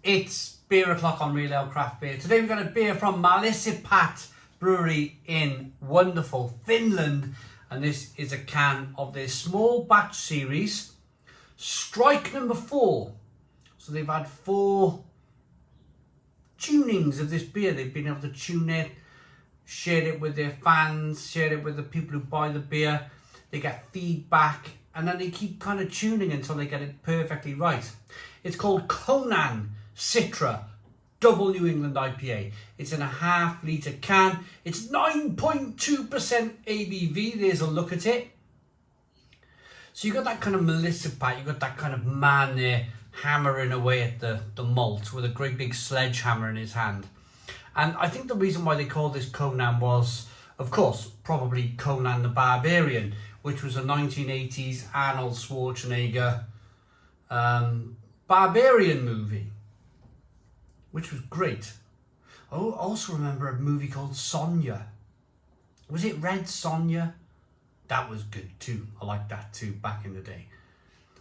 It's beer o'clock on Real Ale Craft Beer. Today we've got a beer from Mallassepat Brewery in wonderful Finland, and this is a can of their small batch series, strike number 4. So they've had 4 tunings of this beer. They've been able to tune it, shared it with their fans, shared it with the people who buy the beer. They get feedback, and then they keep kind of tuning until they get it perfectly right. It's called Conan Citra Double New England IPA. It's in a 1/2 litre can. It's 9.2% ABV. There's a look at it. So you got that kind of Mallassepat, you got that kind of man there hammering away at the malt with a great big sledgehammer in his hand. And I think the reason why they called this Conan was, of course, probably Conan the Barbarian, which was a 1980s Arnold Schwarzenegger Barbarian movie, which was great. I also remember a movie called Sonia. Was it Red Sonia? That was good too. I liked that too back in the day.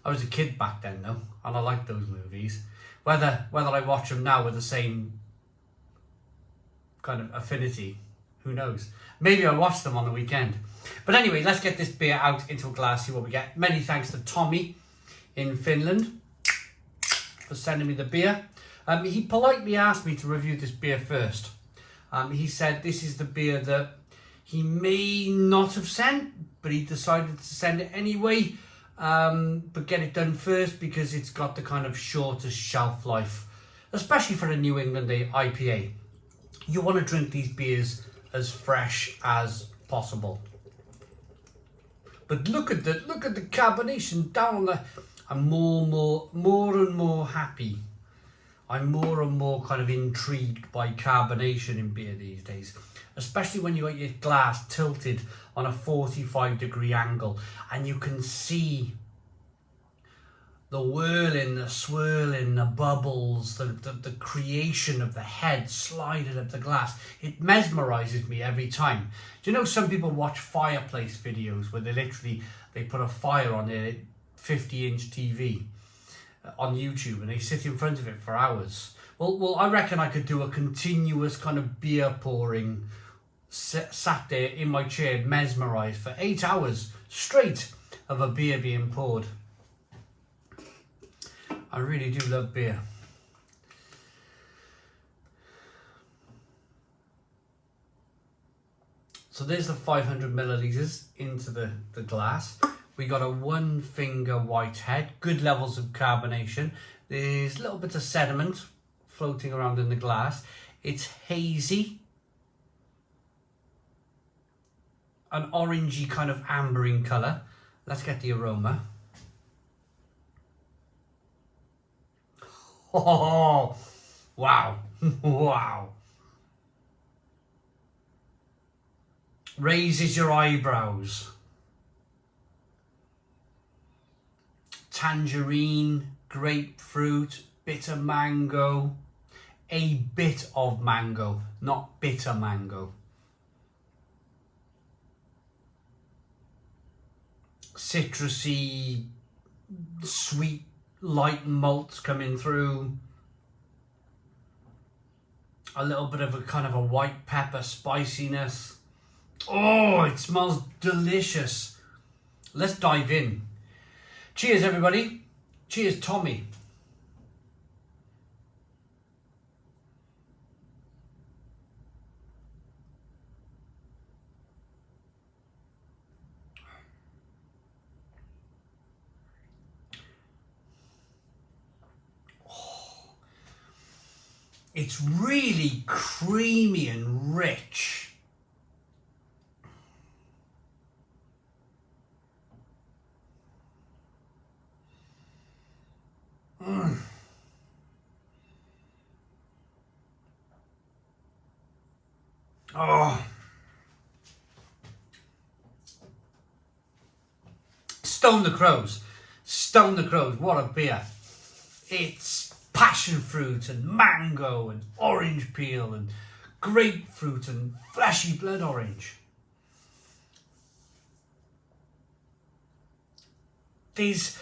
I was a kid back then though, and I liked those movies. Whether I watch them now with the same kind of affinity, who knows? Maybe I'll watch them on the weekend. But anyway, let's get this beer out into a glass, see what we get. Many thanks to Tommy in Finland for sending me the beer. He politely asked me to review this beer first. He said this is the beer that he may not have sent, but he decided to send it anyway, but get it done first because it's got the kind of shortest shelf life, especially for a New England IPA. You want to drink these beers as fresh as possible. But look at the carbonation down on the. I'm more and more happy. I'm more and more kind of intrigued by carbonation in beer these days, especially when you got your glass tilted on a 45-degree angle and you can see the whirling, the swirling, the bubbles, the creation of the head sliding up the glass. It mesmerizes me every time. Do you know some people watch fireplace videos where they put a fire on their 50-inch TV on YouTube and they sit in front of it for hours? Well, I reckon I could do a continuous kind of beer pouring, sat there in my chair mesmerized for 8 hours straight of a beer being poured. I really do love beer. So there's the 500 milliliters into the glass. We got a 1 finger white head, good levels of carbonation. There's little bits of sediment floating around in the glass. It's hazy, an orangey kind of ambering colour. Let's get the aroma. Oh, wow, wow. Raises your eyebrows. Tangerine, grapefruit, bitter mango, a bit of mango, not bitter mango. Citrusy, sweet, light malts coming through. A little bit of a kind of a white pepper spiciness. Oh, it smells delicious. Let's dive in. Cheers, everybody. Cheers, Tommy. Oh, it's really creamy and rich. Oh, Stone the Crows. Stone the Crows, what a beer. It's passion fruit and mango and orange peel and grapefruit and fleshy blood orange. There's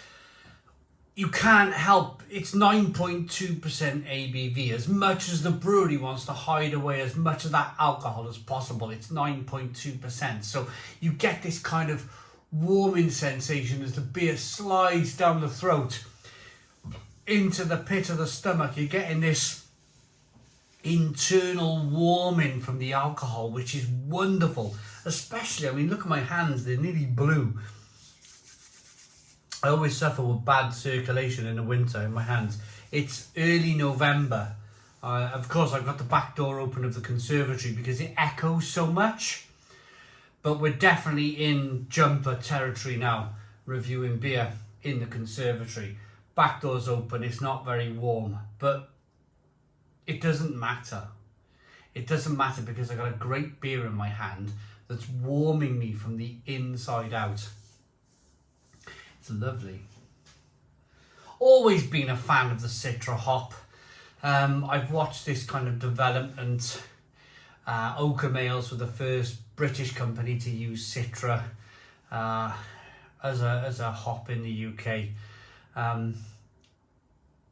you can't help, it's 9.2% ABV. As much as the brewery wants to hide away as much of that alcohol as possible, it's 9.2%. So you get this kind of warming sensation as the beer slides down the throat into the pit of the stomach. You're getting this internal warming from the alcohol, which is wonderful. Especially, I mean, look at my hands, they're nearly blue. I always suffer with bad circulation in the winter in my hands. It's early November. Of course, I've got the back door open of the conservatory because it echoes so much. But we're definitely in jumper territory now, reviewing beer in the conservatory. Back door's open, it's not very warm, but it doesn't matter. It doesn't matter because I've got a great beer in my hand that's warming me from the inside out. It's lovely. Always been a fan of the Citra hop. I've watched this kind of development. Oakham Ales were the first British company to use Citra as a hop in the UK.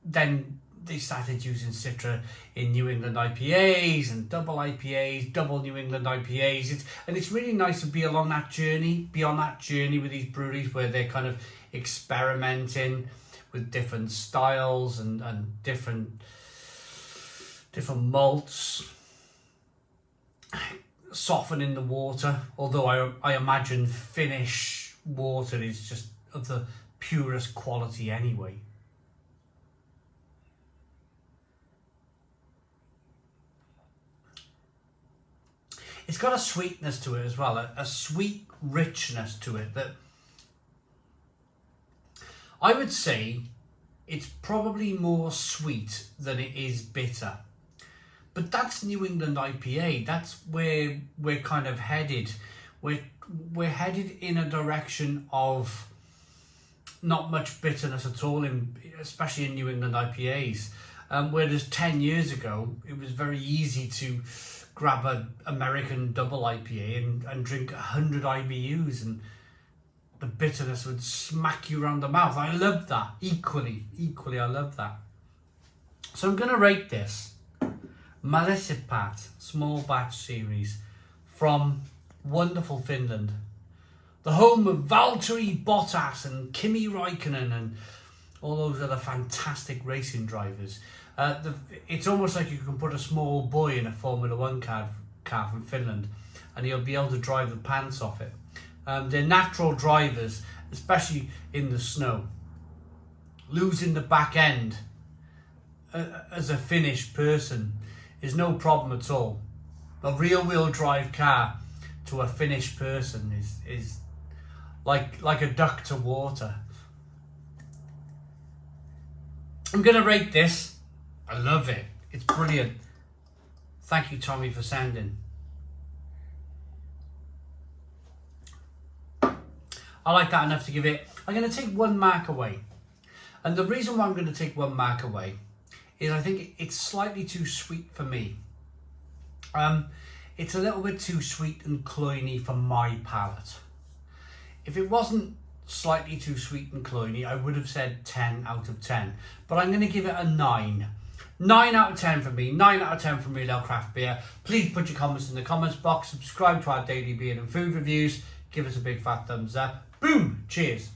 Then they started using Citra in New England IPAs and double IPAs, double New England IPAs. It's really nice to be along that journey, with these breweries where they're kind of experimenting with different styles and different malts, softening the water. Although I imagine Finnish water is just of the purest quality anyway. It's got a sweetness to it as well, a sweet richness to it that I would say it's probably more sweet than it is bitter. But that's New England IPA. That's where we're kind of headed. We're headed in a direction of not much bitterness at all, especially in New England IPAs. Whereas 10 years ago, it was very easy to grab an American double IPA and drink 100 IBUs and the bitterness would smack you around the mouth. I love that. Equally, I love that. So I'm going to rate this Mallassepat small batch series from wonderful Finland, the home of Valtteri Bottas and Kimi Räikkönen and all those other fantastic racing drivers. It's almost like you can put a small boy in a Formula One car from Finland and he'll be able to drive the pants off it. They're natural drivers, especially in the snow. Losing the back end as a Finnish person is no problem at all. A rear-wheel drive car to a Finnish person is like a duck to water. I'm going to rate this. I love it. It's brilliant. Thank you, Tommy, for sending. I like that enough to give it. I'm going to take 1 mark away. And the reason why I'm going to take 1 mark away is I think it's slightly too sweet for me. It's a little bit too sweet and cloyny for my palate. If it wasn't slightly too sweet and cloyny, I would have said 10 out of 10. But I'm going to give it a 9. 9 out of 10 from me. 9 out of 10 from Real Ale Craft Beer. Please put your comments in the comments box. Subscribe to our daily beer and food reviews. Give us a big fat thumbs up. Boom! Cheers.